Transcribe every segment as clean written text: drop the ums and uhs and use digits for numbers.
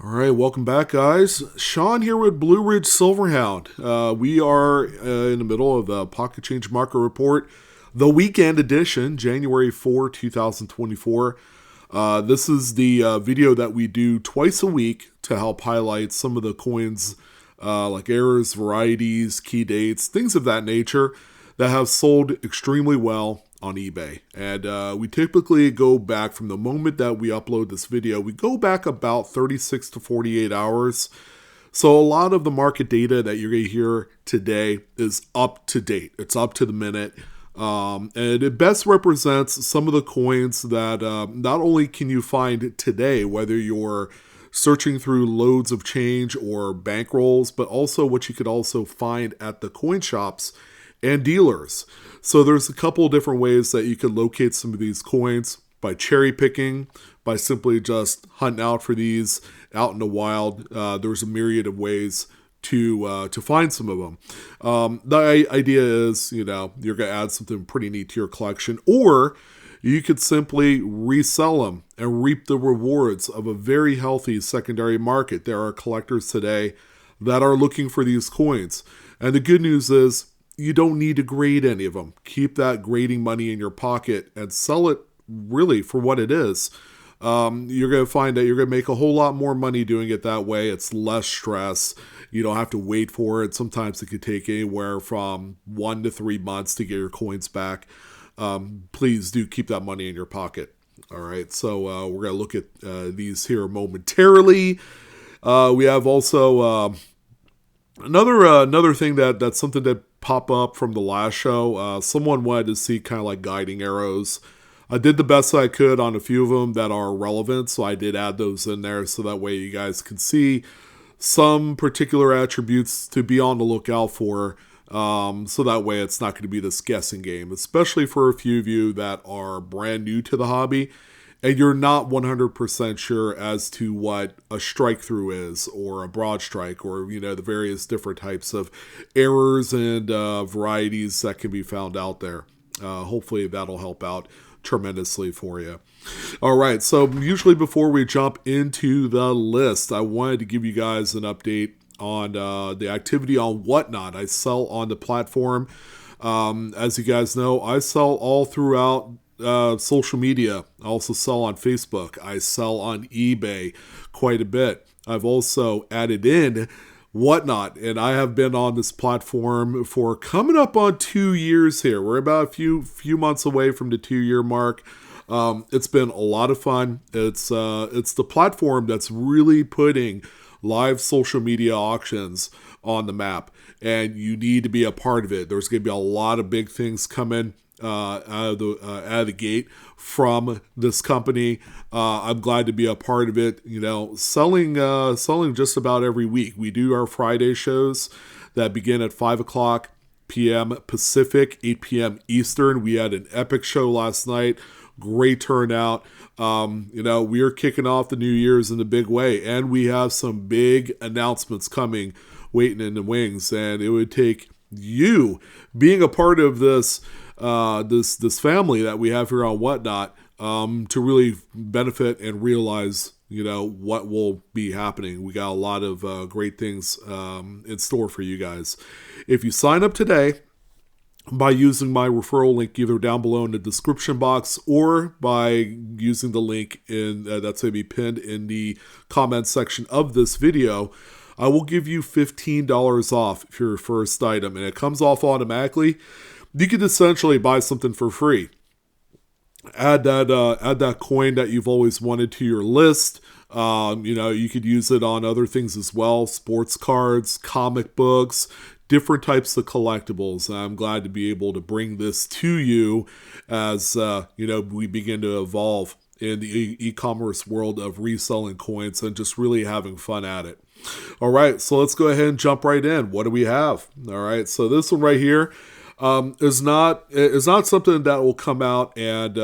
All right, welcome back, guys. Sean here with Blue Ridge Silverhound. We are in the middle of the Pocket Change Market Report, the weekend edition, January 4, 2024. This is the video that we do twice a week to help highlight some of the coins like errors, varieties, key dates, things of that nature that have sold extremely well on eBay. And we typically go back from the moment that we upload this video, we go back about 36 to 48 hours. So a lot of the market data that you're going to hear today is up to date. It's up to the minute. And it best represents some of the coins that not only can you find today, whether you're searching through loads of change or bankrolls, but also what you could also find at the coin shops and dealers. So there's a couple of different ways that you can locate some of these coins: by cherry picking, by simply just hunting out for these out in the wild. There's a myriad of ways to find some of them. The idea is, you're going to add something pretty neat to your collection, or you could simply resell them and reap the rewards of a very healthy secondary market. There are collectors today that are looking for these coins. And the good news is, you don't need to grade any of them. Keep that grading money in your pocket and sell it really for what it is. You're going to find that you're going to make a whole lot more money doing it that way. It's less stress. You don't have to wait for it. Sometimes it could take anywhere from 1 to 3 months to get your coins back. Please do keep that money in your pocket. All right, so we're going to look at these here momentarily. We have also another thing that's something that popped up from the last show. Someone wanted to see kind of like guiding arrows. I did the best I could on a few of them that are relevant, so I did add those in there so that way you guys can see some particular attributes to be on the lookout for. So that way it's not going to be this guessing game, especially for a few of you that are brand new to the hobby and you're not 100% sure as to what a strike through is, or a broad strike, or the various different types of errors and varieties that can be found out there. Hopefully that'll help out tremendously for you. All right, so usually before we jump into the list, I wanted to give you guys an update on the activity on Whatnot. I sell on the platform. As you guys know, I sell all throughout social media. I also sell on Facebook. I sell on eBay quite a bit. I've also added in Whatnot, and I have been on this platform for coming up on 2 years here. We're about a few months away from the 2-year mark. It's been a lot of fun. It's the platform that's really putting live social media auctions on the map, and you need to be a part of it. There's going to be a lot of big things coming out of the gate from this company. I'm glad to be a part of it. Selling just about every week. We do our Friday shows that begin at 5 p.m. Pacific, 8 p.m. Eastern. We had an epic show last night. Great turnout. We are kicking off the New Year's in a big way, and we have some big announcements coming, waiting in the wings. And it would take you being a part of this this family that we have here on Whatnot to really benefit and realize what will be happening. We got a lot of great things in store for you guys. If you sign up today by using my referral link either down below in the description box or by using the link in that's going to be pinned in the comment section of this video, I will give you $15 off for your first item, and it comes off automatically. You can essentially buy something for free. Add that coin that you've always wanted to your list. You could use it on other things as well: sports cards, comic books, different types of collectibles. And I'm glad to be able to bring this to you as we begin to evolve in the e-commerce world of reselling coins and just really having fun at it. All right, so let's go ahead and jump right in. What do we have? All right, so this one right here is not something that will come out and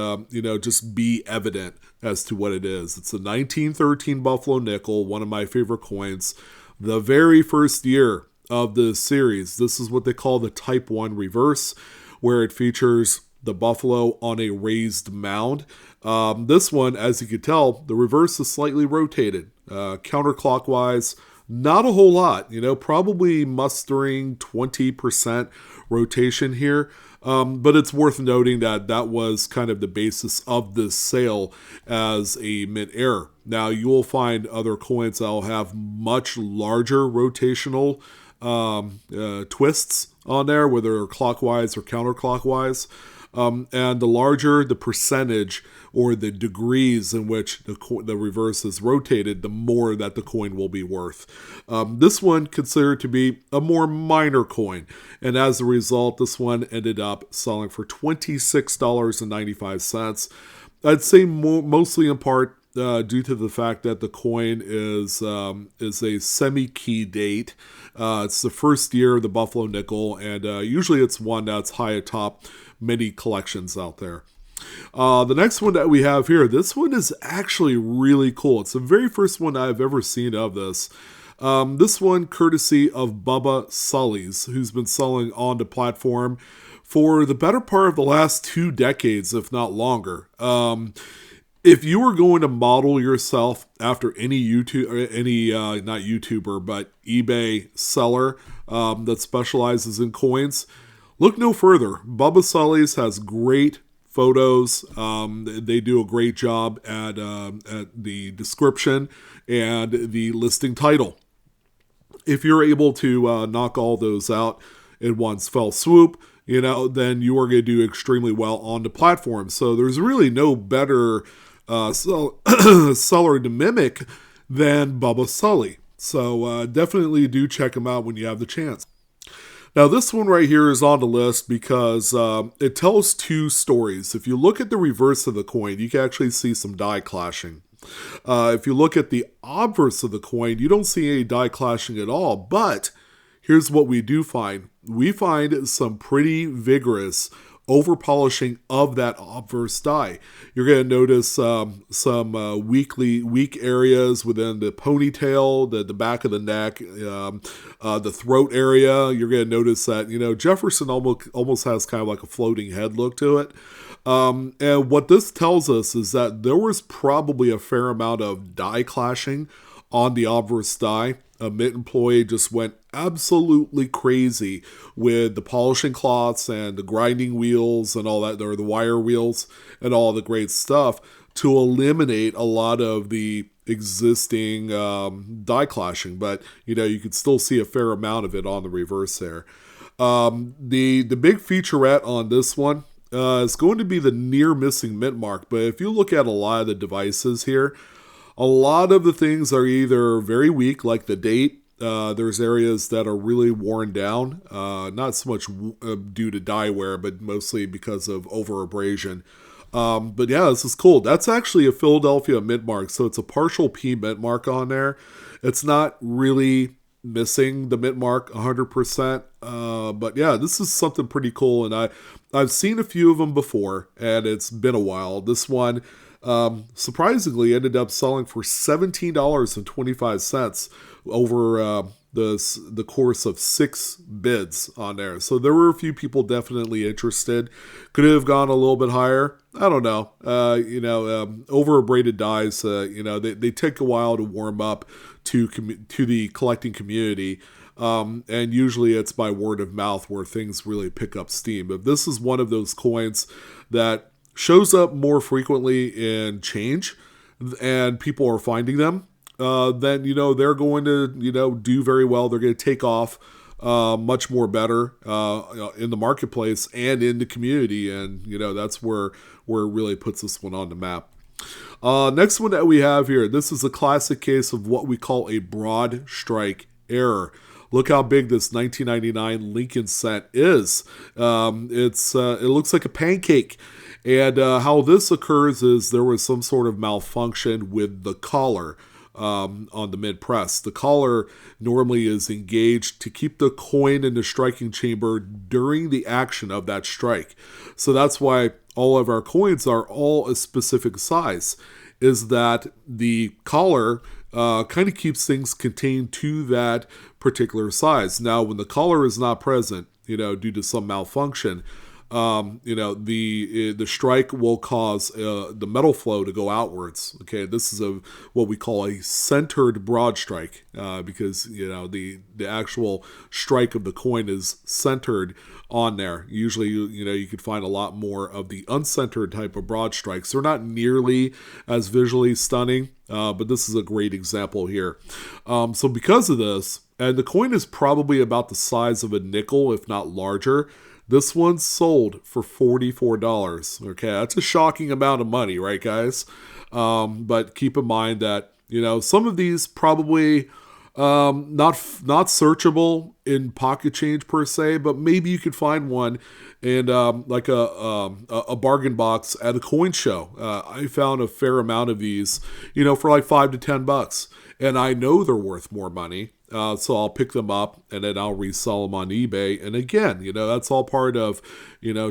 just be evident as to what it is. It's a 1913 Buffalo nickel, one of my favorite coins. The very first year of the series. This is what they call the Type 1 reverse, where it features the buffalo on a raised mound. This one, as you can tell, the reverse is slightly rotated, counterclockwise. Not a whole lot, probably mustering 20% rotation here. But it's worth noting that that was kind of the basis of this sale as a mint error. Now, you will find other coins that will have much larger rotational twists on there, whether clockwise or counterclockwise. And the larger the percentage or the degrees in which the reverse is rotated, the more that the coin will be worth. This one considered to be a more minor coin, and as a result, this one ended up selling for $26.95. I'd say mostly in part due to the fact that the coin is a semi-key date. It's the first year of the Buffalo Nickel, and usually it's one that's high atop many collections out there. The next one that we have here, this one is actually really cool. It's the very first one I've ever seen of this. This one courtesy of Bubba Sully's, who's been selling on the platform for the better part of the last 2 decades, if not longer. If you were going to model yourself after any not YouTuber, but eBay seller that specializes in coins, look no further. Bubba Sully's has great photos. They do a great job at the description and the listing title. If you're able to knock all those out in one fell swoop, then you are going to do extremely well on the platform. So there's really no better seller to mimic than Bubba Sully. So definitely do check him out when you have the chance. Now this one right here is on the list because it tells 2 stories. If you look at the reverse of the coin, you can actually see some die clashing. If you look at the obverse of the coin, you don't see any die clashing at all. But here's what we do find. We find some pretty vigorous over polishing of that obverse die. You're going to notice some weak areas within the ponytail, the back of the neck, the throat area. You're going to notice that Jefferson almost has kind of like a floating head look to it. And what this tells us is that there was probably a fair amount of die clashing on the obverse die. A mint employee just went absolutely crazy with the polishing cloths and the grinding wheels and all that, or the wire wheels and all the great stuff to eliminate a lot of the existing die clashing. But, you could still see a fair amount of it on the reverse there. The big featurette on this one is going to be the near missing mint mark. But if you look at a lot of the devices here, a lot of the things are either very weak, like the date. There's areas that are really worn down, not so much due to die wear, but mostly because of over abrasion. But yeah, this is cool. That's actually a Philadelphia mint mark, so it's a partial P mint mark on there. It's not really missing the mint mark 100%. But yeah, this is something pretty cool, and I've seen a few of them before, and it's been a while. This one surprisingly ended up selling for $17.25 over the course of 6 bids on there. So there were a few people definitely interested. Could it have gone a little bit higher? I don't know. Over abraded dies, they take a while to warm up to the collecting community. And usually it's by word of mouth where things really pick up steam. But this is one of those coins that shows up more frequently in change, and people are finding them, then, they're going to, do very well. They're going to take off much more better in the marketplace and in the community. And, that's where it really puts this one on the map. Next one that we have here, this is a classic case of what we call a broad strike error. Look how big this 1999 Lincoln cent is. It looks like a pancake. And how this occurs is there was some sort of malfunction with the collar on the mid press. The collar normally is engaged to keep the coin in the striking chamber during the action of that strike. So that's why all of our coins are all a specific size, is that the collar kind of keeps things contained to that particular size. Now, when the collar is not present, due to some malfunction, The strike will cause the metal flow to go outwards. Okay, this is what we call a centered broad strike, because the actual strike of the coin is centered on there. Usually, you could find a lot more of the uncentered type of broad strikes. They're not nearly as visually stunning, but this is a great example here. So because of this, and the coin is probably about the size of a nickel, if not larger. This one sold for $44. Okay, that's a shocking amount of money, right, guys? But keep in mind that some of these probably not searchable in Pocket Change per se, but maybe you could find one in like a bargain box at a coin show. I found a fair amount of these, for like $5 to $10, and I know they're worth more money. So I'll pick them up and then I'll resell them on eBay. And again, that's all part of,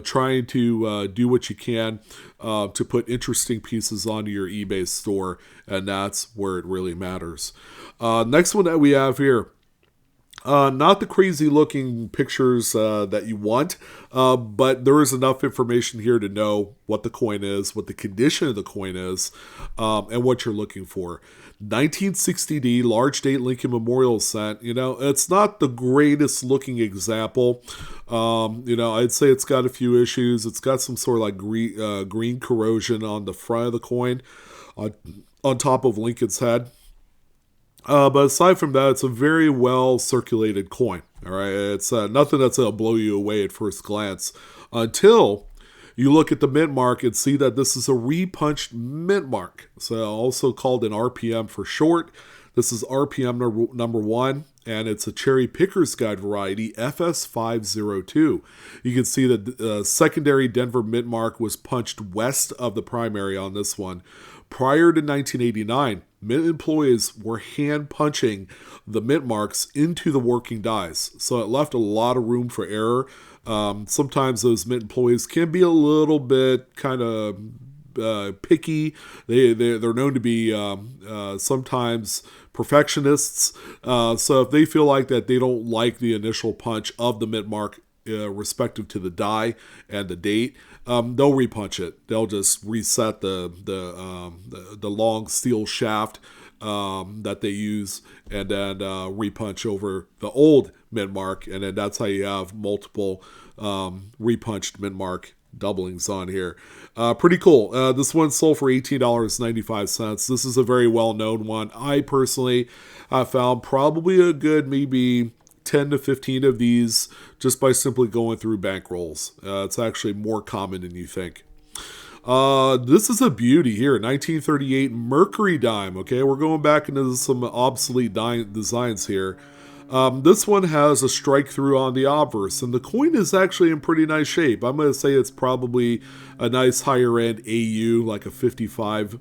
trying to do what you can to put interesting pieces onto your eBay store. And that's where it really matters. Next one that we have here. Not the crazy looking pictures that you want, but there is enough information here to know what the coin is, what the condition of the coin is, and what you're looking for. 1960D large date Lincoln Memorial cent. It's not the greatest looking example. I'd say it's got a few issues. It's got some sort of like green corrosion on the front of the coin, on top of Lincoln's head. But aside from that, it's a very well circulated coin. All right, it's nothing that's gonna blow you away at first glance until you look at the mint mark and see that this is a repunched mint mark. So also called an RPM for short. This is RPM number 1, and it's a Cherry Picker's Guide variety FS502. You can see that the secondary Denver mint mark was punched west of the primary on this one. Prior to 1989, mint employees were hand punching the mint marks into the working dies. So it left a lot of room for error. Sometimes those mint employees can be a little bit kind of picky. They're known to be sometimes perfectionists. So if they feel like that they don't like the initial punch of the mint mark respective to the die and the date, they'll repunch it. They'll just reset the long steel shaft that they use, and then repunch over the old mint mark, and then that's how you have multiple repunched mint mark doublings on here. Pretty cool. This one sold for $18.95. This is a very well-known one. I personally found probably a good maybe 10 to 15 of these just by simply going through bankrolls. It's actually more common than you think. This is a beauty here, 1938 Mercury dime. Okay, we're going back into some obsolete designs here. This one has a strike through on the obverse, and the coin is actually in pretty nice shape. I'm going to say it's probably a nice higher end AU, like a 55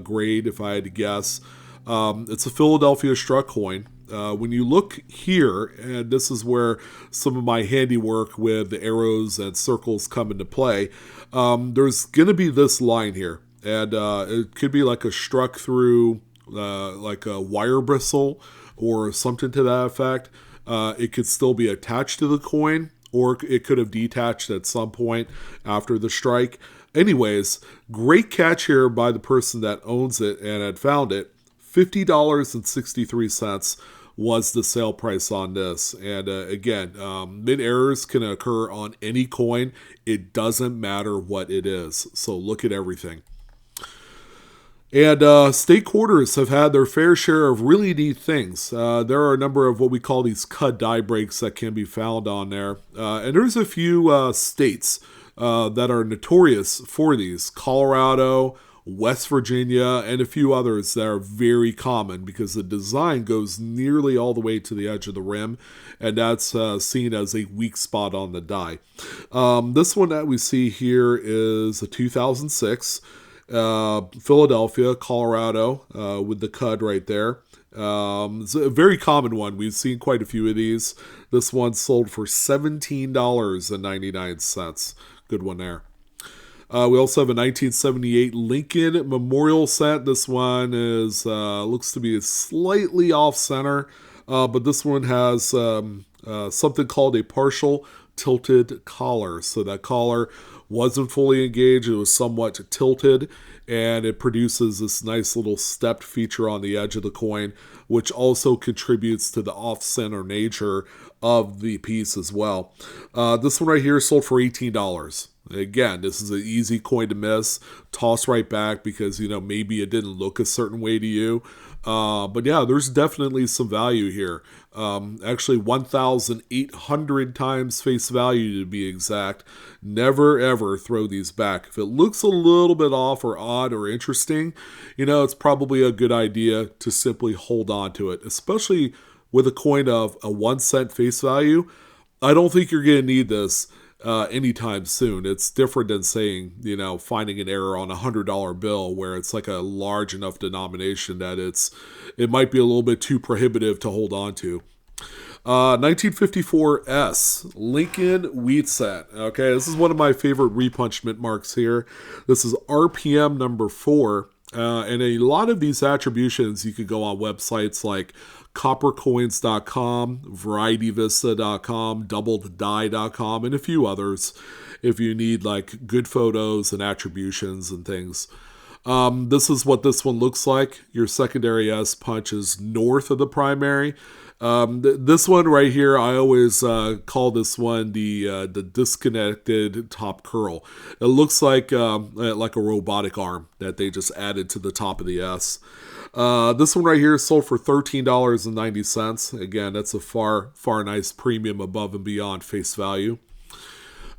grade if I had to guess. It's a Philadelphia struck coin. When you look here, and this is where some of my handiwork with the arrows and circles come into play, there's going to be this line here. And it could be like a struck through, like a wire bristle or something to that effect. It could still be attached to the coin, or it could have detached at some point after the strike. Anyways, great catch here by the person that owns it and had found it. $50.63 was the sale price on this. And again, mint errors can occur on any coin. It doesn't matter what it is. So look at everything. And state quarters have had their fair share of really neat things. There are a number of what we call these cut die breaks that can be found on there. And there's a few states that are notorious for these. Colorado, West Virginia, and a few others that are very common because the design goes nearly all the way to the edge of the rim, and that's seen as a weak spot on the die. This one that we see here is a 2006 Philadelphia, Colorado, with the cud right there. It's a very common one. We've seen quite a few of these. This one sold for $17.99. Good one there. We also have a 1978 Lincoln Memorial set. This one is looks to be slightly off center, but this one has something called a partial tilted collar. So that collar wasn't fully engaged, it was somewhat tilted, and it produces this nice little stepped feature on the edge of the coin, which also contributes to the off-center nature of the piece as well. This one right here sold for $18. Again, this is an easy coin to miss. Toss right back because, maybe it didn't look a certain way to you. But yeah, there's definitely some value here. Actually, 1,800 times face value to be exact. Never ever throw these back. If it looks a little bit off or odd or interesting, it's probably a good idea to simply hold on to it, especially with a coin of a 1 cent face value. I don't think you're going to need this anytime soon. It's different than saying, finding an error on a $100 bill where it's like a large enough denomination that it might be a little bit too prohibitive to hold on to. 1954 S Lincoln Wheat Cent. Okay, this is one of my favorite repunchment marks here. This is RPM number 4. And a lot of these attributions, you could go on websites like coppercoins.com, varietyvista.com, doubleddie.com, and a few others if you need like good photos and attributions and things. This is what this one looks like. Your secondary S punch is north of the primary. This one right here, I always call this one the disconnected top curl. It looks like a robotic arm that they just added to the top of the S. This one right here sold for $13.90. Again, that's a far nice premium above and beyond face value.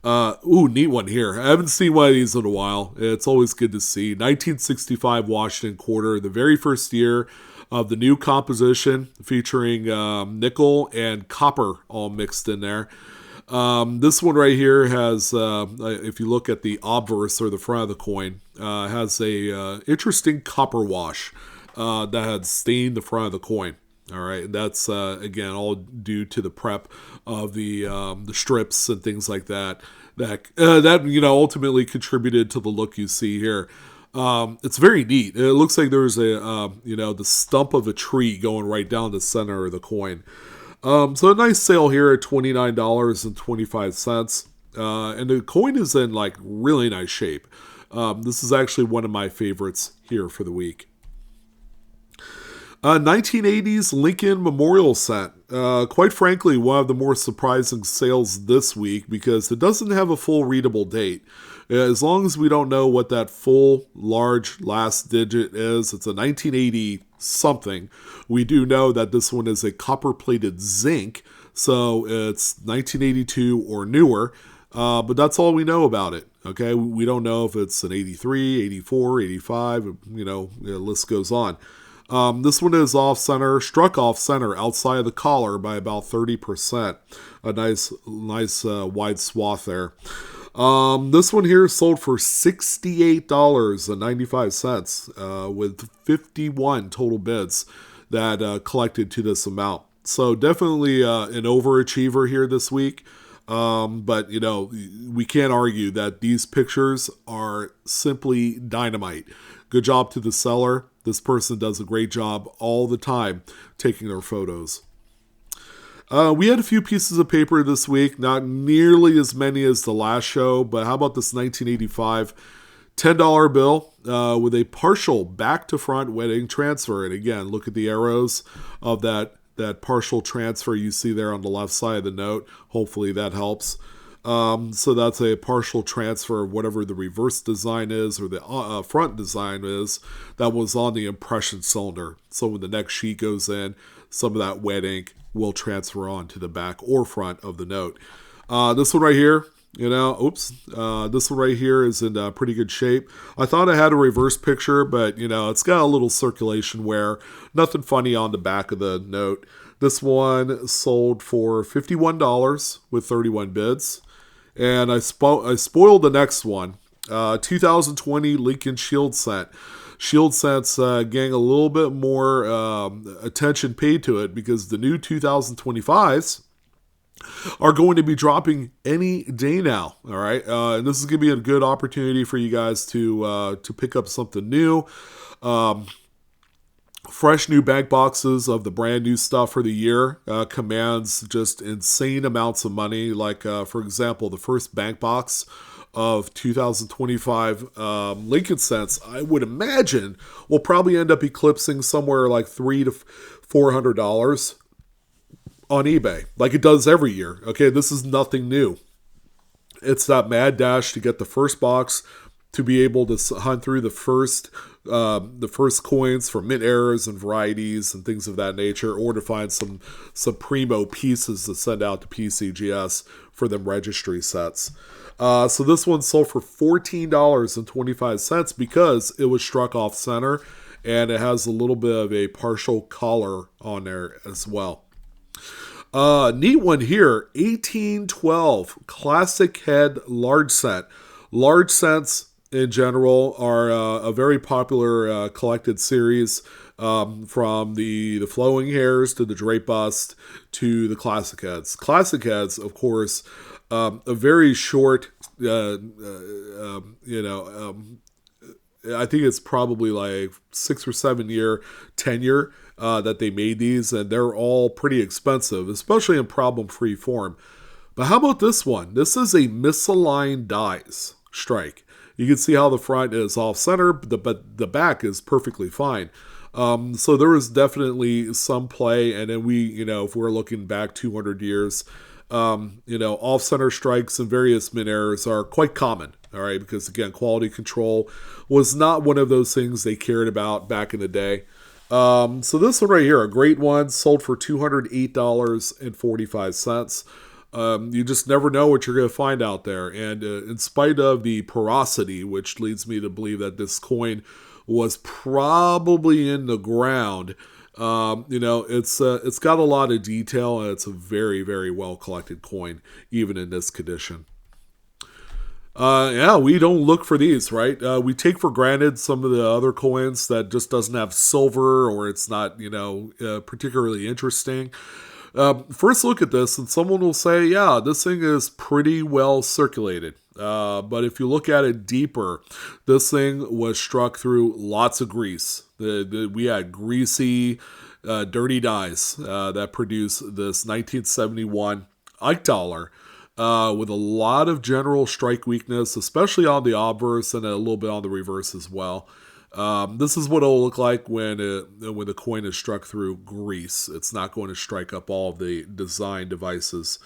Neat one here. I haven't seen one of these in a while. It's always good to see. 1965 Washington quarter, the very first year of the new composition featuring nickel and copper all mixed in there. This one right here has, if you look at the obverse or the front of the coin, has a interesting copper wash that had stained the front of the coin. All right, that's again all due to the prep of the strips and things like that. That ultimately contributed to the look you see here. It's very neat. It looks like there's the stump of a tree going right down the center of the coin. So a nice sale here at $29.25. And the coin is in like really nice shape. This is actually one of my favorites here for the week. 1980s Lincoln Memorial Cent. Quite frankly, one of the more surprising sales this week because it doesn't have a full readable date. As long as we don't know what that full large last digit is, it's a 1980 something. We do know that this one is a copper-plated zinc, so it's 1982 or newer, but that's all we know about it. Okay, we don't know if it's an 83, 84, 85, the list goes on. This one is off-center, struck off-center outside of the collar by about 30%. A nice wide swath there. This one here sold for $68.95 with 51 total bids that collected to this amount. So definitely an overachiever here this week. But, we can't argue that these pictures are simply dynamite. Good job to the seller. This person does a great job all the time taking their photos. We had a few pieces of paper this week, not nearly as many as the last show, but how about this 1985 $10 bill with a partial back-to-front wedding transfer? And again, look at the arrows of that partial transfer you see there on the left side of the note. Hopefully that helps. So that's a partial transfer of whatever the reverse design is or the front design is that was on the impression cylinder. So when the next sheet goes in, some of that wet ink will transfer on to the back or front of the note. This one right here, this one right here is in pretty good shape. I thought I had a reverse picture, but, it's got a little circulation wear. Nothing funny on the back of the note. This one sold for $51 with 31 bids. And I spoiled the next one. 2020 Lincoln Shield Cent. Shield Cents getting a little bit more attention paid to it because the new 2025s are going to be dropping any day now. All right, and this is going to be a good opportunity for you guys to pick up something new. Fresh new bank boxes of the brand new stuff for the year commands just insane amounts of money. Like, for example, the first bank box of 2025 Lincoln Cents, I would imagine, will probably end up eclipsing somewhere like $300 to $400 on eBay, like it does every year. Okay, this is nothing new. It's that mad dash to get the first box, to be able to hunt through the first coins for mint errors and varieties and things of that nature, or to find some primo pieces to send out to PCGS for them registry sets. So this one sold for $14.25 because it was struck off center, and it has a little bit of a partial collar on there as well. Neat one here, 1812 Classic Head Large Cent. Large cents in general are a very popular collected series, from the flowing hairs to the drape bust to the classic heads. Classic heads, of course, a very short, I think it's probably like 6 or 7 year tenure that they made these, and they're all pretty expensive, especially in problem-free form. But how about this one? This is a misaligned dies strike. You can see how the front is off center, but the back is perfectly fine. So there was definitely some play, and then if we're looking back 200 years, off center strikes and various mint errors are quite common. All right, because again, quality control was not one of those things they cared about back in the day. So this one right here, a great one, sold for $208.45. You just never know what you're going to find out there. And in spite of the porosity, which leads me to believe that this coin was probably in the ground, it's got a lot of detail, and it's a very, very well collected coin, even in this condition. We don't look for these, right? We take for granted some of the other coins that just doesn't have silver, or it's not, particularly interesting. First look at this, and someone will say, yeah, this thing is pretty well circulated. But if you look at it deeper, this thing was struck through lots of grease. We had greasy, dirty dies that produced this 1971 Ike dollar, with a lot of general strike weakness, especially on the obverse and a little bit on the reverse as well. This is what it'll look like when the coin is struck through grease. It's not going to strike up all of the design devices.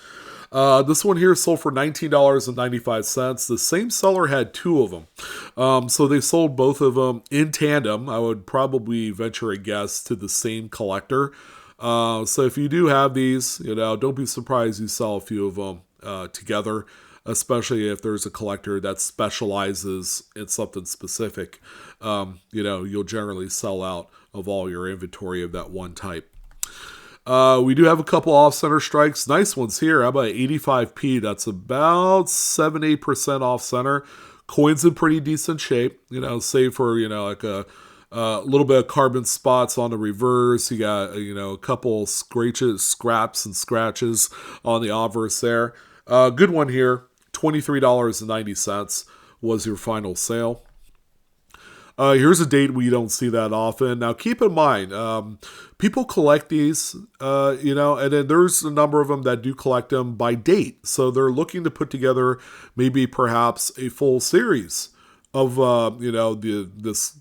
This one here sold for $19.95. The same seller had two of them. So they sold both of them in tandem. I would probably venture a guess to the same collector. So if you do have these, don't be surprised you sell a few of them together, especially if there's a collector that specializes in something specific. You'll generally sell out of all your inventory of that one type. We do have a couple off-center strikes. Nice ones here. How about 85p? That's about 7-8% off-center. Coin's in pretty decent shape, save for, like a little bit of carbon spots on the reverse. You got, a couple scraps and scratches on the obverse there. Good one here. $23.90 was your final sale. Here's a date we don't see that often. Now, keep in mind, people collect these, and then there's a number of them that do collect them by date. So they're looking to put together maybe perhaps a full series of, this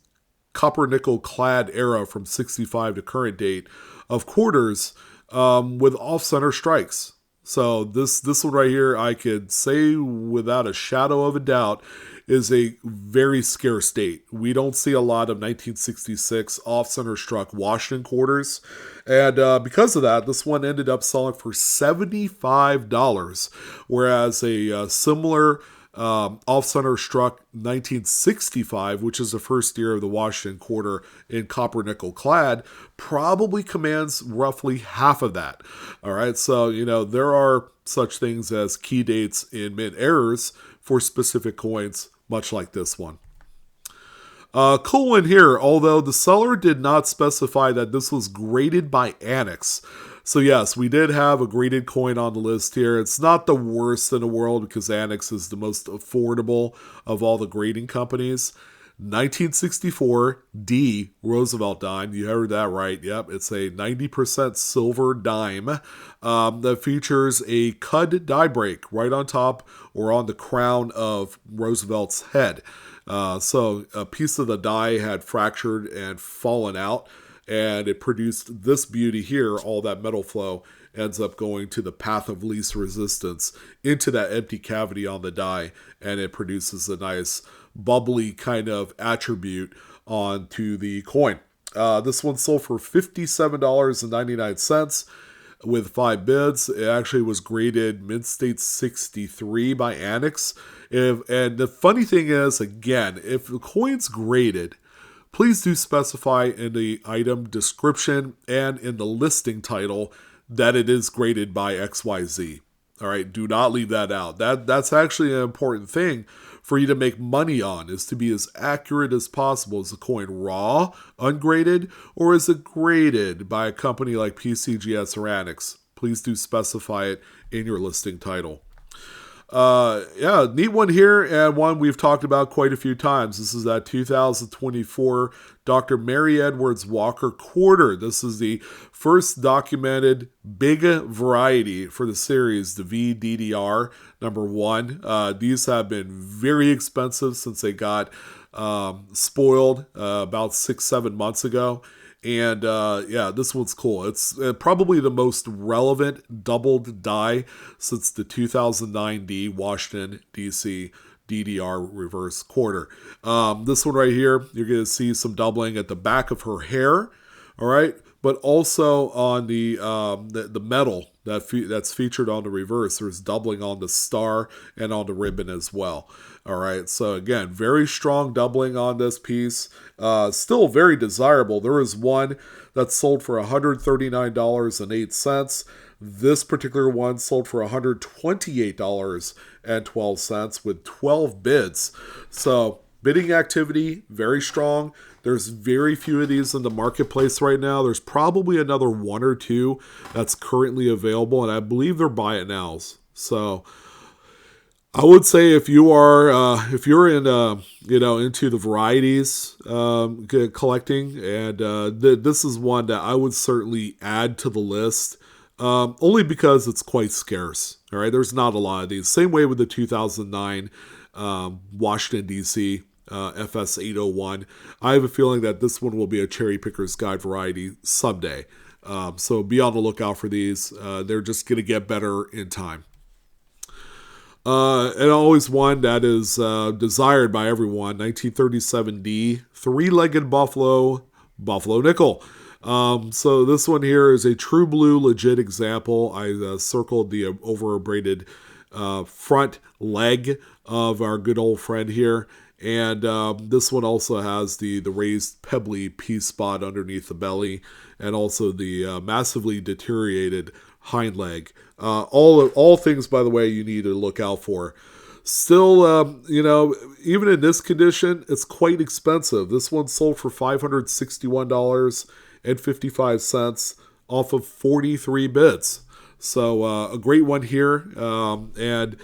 copper nickel clad era from 65 to current date of quarters with off-center strikes. So this one right here, I could say without a shadow of a doubt, is a very scarce date. We don't see a lot of 1966 off-center struck Washington quarters. And because of that, this one ended up selling for $75, whereas a similar off-center struck 1965, which is the first year of the Washington quarter in copper nickel clad, probably commands roughly half of that. All right, so there are such things as key dates in mint errors for specific coins, much like this one. Cool one here, although the seller did not specify that this was graded by Annex. So yes, we did have a graded coin on the list here. It's not the worst in the world because Annex is the most affordable of all the grading companies. 1964 D Roosevelt dime. You heard that right. Yep, it's a 90% silver dime that features a cud die break right on top or on the crown of Roosevelt's head. So a piece of the die had fractured and fallen out, and it produced this beauty here. All that metal flow ends up going to the path of least resistance into that empty cavity on the die, and it produces a nice bubbly kind of attribute onto the coin. This one sold for $57.99 with 5 bids. It actually was graded Mint State 63 by Annex. And the funny thing is, again, if the coin's graded, please do specify in the item description and in the listing title that it is graded by XYZ. All right, do not leave that out. That's actually an important thing for you to make money on, is to be as accurate as possible. Is the coin raw, ungraded, or is it graded by a company like PCGS or Annex? Please do specify it in your listing title. Yeah, neat one here, and one we've talked about quite a few times. This is that 2024 Dr. Mary Edwards Walker quarter. This is the first documented big variety for the series, the VDDR number 1. These have been very expensive since they got spoiled about 6-7 months ago. And yeah, this one's cool. It's probably the most relevant doubled die since the 2009 D Washington, D.C. DDR reverse quarter. This one right here, you're going to see some doubling at the back of her hair, all right? But also on the metal that's featured on the reverse, there's doubling on the star and on the ribbon as well. All right, so again, very strong doubling on this piece. Still very desirable. There is one that sold for $139.08. This particular one sold for $128.12 with 12 bids. So bidding activity, very strong. There's very few of these in the marketplace right now. There's probably another 1 or 2 that's currently available, and I believe they're buy it nows. So I would say if you're in into the varieties collecting, and this is one that I would certainly add to the list, only because it's quite scarce. All right, there's not a lot of these. Same way with the 2009 Washington D.C. FS 801. I have a feeling that this one will be a cherry picker's guide variety someday. So be on the lookout for these. They're just going to get better in time. And always one that is desired by everyone, 1937D, 3-legged buffalo nickel. So this one here is a true blue legit example. I circled the over-braided front leg of our good old friend here. And this one also has the raised pebbly piece spot underneath the belly, and also the massively deteriorated hind leg. All things, by the way, you need to look out for. Still, even in this condition, it's quite expensive. This one sold for $561.55 off of 43 bids. So a great one here. And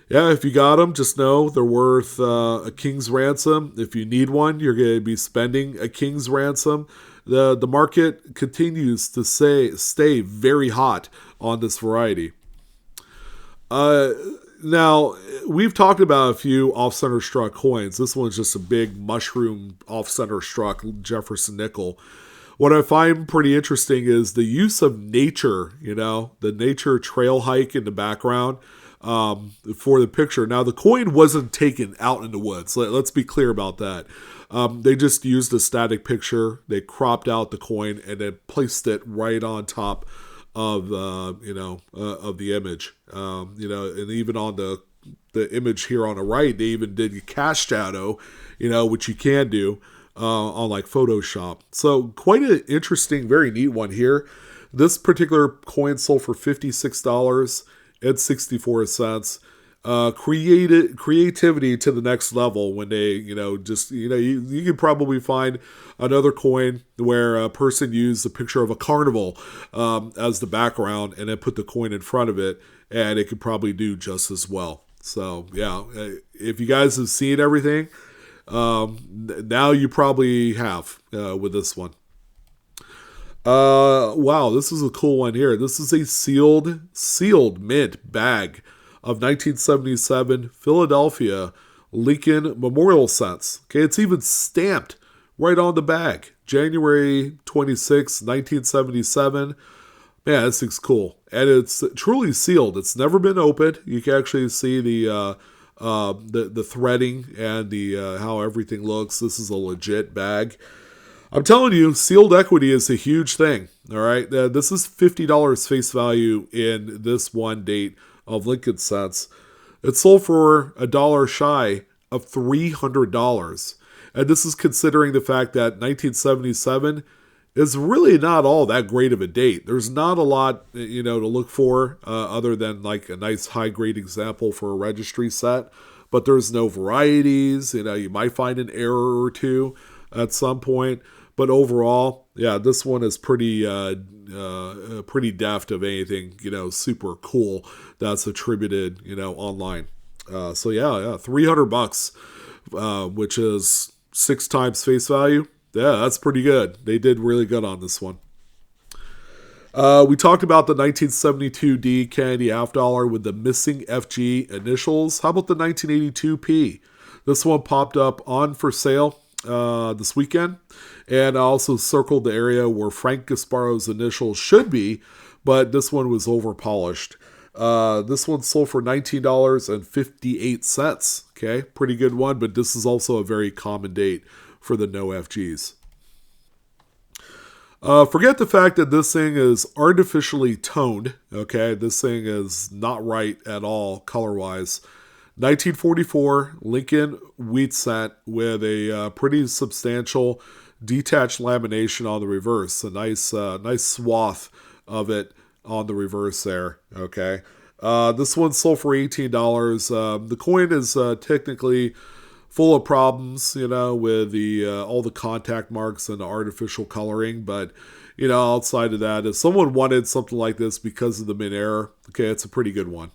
yeah, if you got them, just know they're worth a king's ransom. If you need one, you're going to be spending a king's ransom. The market continues to stay very hot on this variety. Now, we've talked about a few off-center struck coins. This one's just a big mushroom off-center struck Jefferson nickel. What I find pretty interesting is the use of nature, the nature trail hike in the background for the picture. Now, the coin wasn't taken out in the woods. Let's be clear about that. They just used a static picture. They cropped out the coin and then placed it right on top of of the image. And even on the image here on the right, they even did a cast shadow, which you can do on like Photoshop. So quite an interesting, very neat one here. This particular coin sold for $56.64. Creativity to the next level when they, you could probably find another coin where a person used a picture of a carnival as the background and then put the coin in front of it, and it could probably do just as well. So yeah, if you guys have seen everything, Now you probably have with this one. Wow, this is a cool one here. This is a sealed mint bag of 1977 Philadelphia Lincoln Memorial Cents. Okay, it's even stamped right on the bag. January 26, 1977. Man, this thing's cool. And it's truly sealed. It's never been opened. You can actually see the threading and the how everything looks. This is a legit bag. I'm telling you, sealed equity is a huge thing. All right, this is $50 face value in this one date of Lincoln Cents. It sold for a dollar shy of $300, and this is considering the fact that 1977 is really not all that great of a date. There's not a lot, to look for other than like a nice high grade example for a registry set. But there's no varieties. You might find an error or two at some point. But overall, yeah, this one is pretty deft of anything, super cool that's attributed, online. So yeah, $300, which is 6 times face value. Yeah, that's pretty good. They did really good on this one. We talked about the 1972D Kennedy half dollar with the missing FG initials. How about the 1982P? This one popped up on for sale this weekend, and I also circled the area where Frank Gasparo's initials should be, but this one was over polished. This one sold for $19.58. Okay, pretty good one, but this is also a very common date for the no FGs. Forget the fact that this thing is artificially toned. Okay, this thing is not right at all color-wise. 1944 Lincoln wheat cent with a pretty substantial detached lamination on the reverse. A nice swath of it on the reverse there. Okay, this one sold for $18. The coin is technically full of problems, with the all the contact marks and the artificial coloring. But, outside of that, if someone wanted something like this because of the mint error, okay, it's a pretty good one.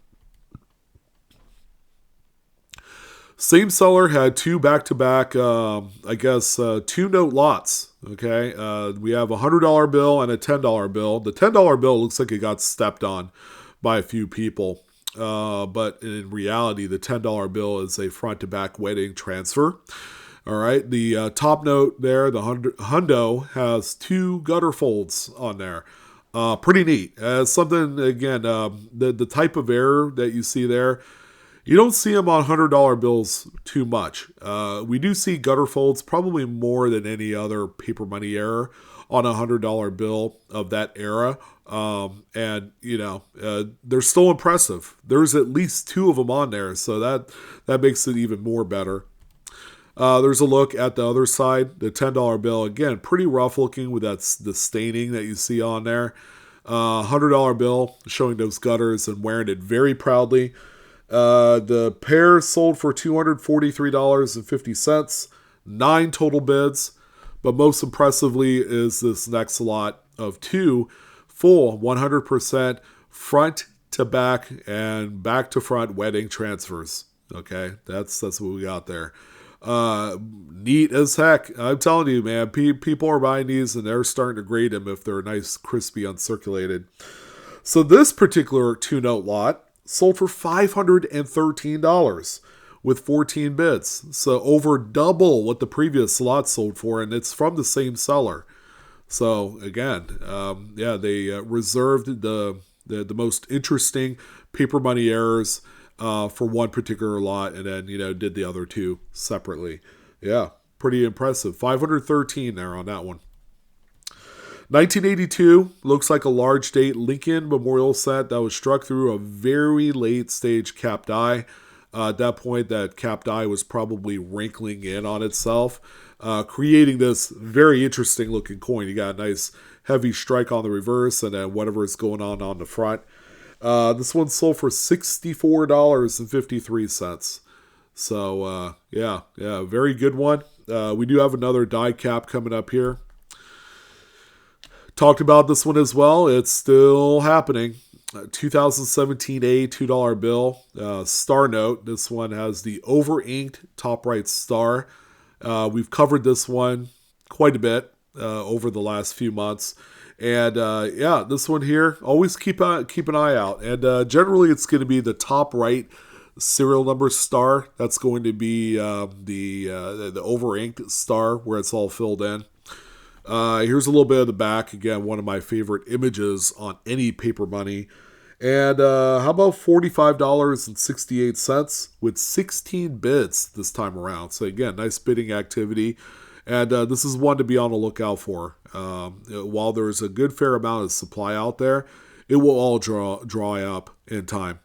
Same seller had 2 back-to-back, 2-note lots. Okay, we have a $100 bill and a $10 bill. The $10 bill looks like it got stepped on by a few people. But in reality, the $10 bill is a front-to-back wedding transfer. All right, the top note there, the hundo, has 2 gutter folds on there. Pretty neat. Something, again, the type of error that you see there, you don't see them on $100 bills too much. We do see gutter folds probably more than any other paper money error on a $100 bill of that era. And they're still impressive. There's at least 2 of them on there, so that makes it even more better. There's a look at the other side, the $10 bill. Again, pretty rough looking with the staining that you see on there. $100 bill showing those gutters and wearing it very proudly. The pair sold for $243.50. 9 total bids, but most impressively is this next lot of 2 full 100% front to back and back to front wedding transfers. Okay, that's what we got there. Neat as heck. I'm telling you, man, people are buying these and they're starting to grade them if they're nice, crispy, uncirculated. So this particular 2-note lot sold for $513 with 14 bids. So over double what the previous lot sold for, and it's from the same seller. So again, they reserved the most interesting paper money errors for one particular lot, and then did the other 2 separately. Yeah, pretty impressive. 513 there on that one. 1982 looks like a large date Lincoln Memorial set that was struck through a very late stage capped die. At that point, that capped die was probably wrinkling in on itself, creating this very interesting looking coin. You got a nice heavy strike on the reverse and then whatever is going on the front. This one sold for $64.53. So, very good one. We do have another die cap coming up here. Talked about this one as well. It's still happening. 2017A $2 bill, star note. This one has the over-inked top right star. We've covered this one quite a bit over the last few months. And yeah, this one here, always keep an eye out. And generally, it's going to be the top right serial number star. That's going to be the over inked star where it's all filled in. Here's a little bit of the back. Again, one of my favorite images on any paper money. And how about $45.68 with 16 bids this time around? So again, nice bidding activity. And this is one to be on the lookout for. While there's a good fair amount of supply out there, it will all dry up in time.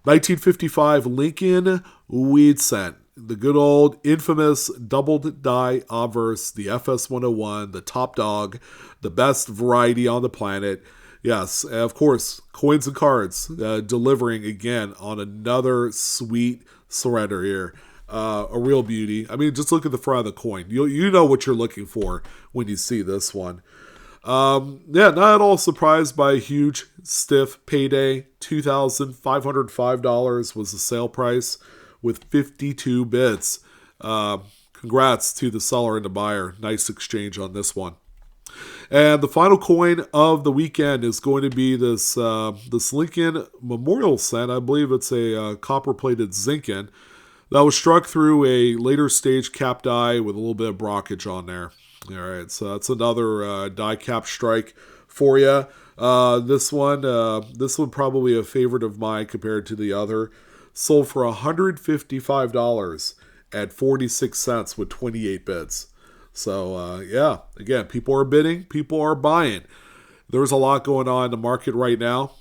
1955 Lincoln Weed Scent. The good old infamous doubled die obverse, the FS101, the top dog, the best variety on the planet. Yes, of course, Coins and Cards delivering again on another sweet surrender here. A real beauty. I mean, just look at the front of the coin. You know what you're looking for when you see this one. Yeah, not at all surprised by a huge, stiff payday. $2,505 was the sale price with 52 bids. Congrats to the seller and the buyer. Nice exchange on this one. And the final coin of the weekend is going to be this Lincoln Memorial Cent. I believe it's a copper-plated Zinken that was struck through a later stage cap die with a little bit of brockage on there. All right, so that's another die cap strike for you. This one probably a favorite of mine compared to the other. Sold for $155 at 46 cents with 28 bids. So, yeah, again, people are bidding, people are buying. There's a lot going on in the market right now.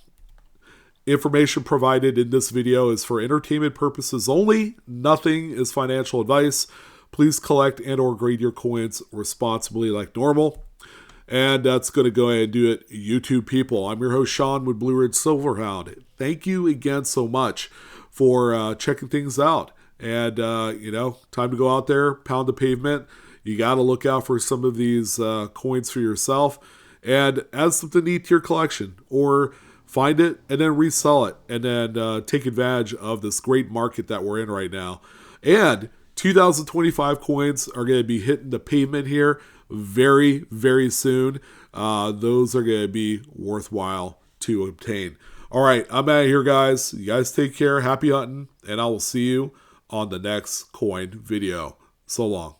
Information provided in this video is for entertainment purposes only. Nothing is financial advice. Please collect and or grade your coins responsibly like normal. And that's going to go ahead and do it, YouTube people. I'm your host, Sean, with Blue Ridge Silverhound. Thank you again so much for checking things out. And, time to go out there, pound the pavement. You got to look out for some of these coins for yourself and add something neat to your collection, or find it and then resell it, and then take advantage of this great market that we're in right now. And 2025 coins are going to be hitting the pavement here very, very soon. Those are going to be worthwhile to obtain. All right, I'm out of here, guys. You guys take care. Happy hunting, and I will see you on the next coin video. So long.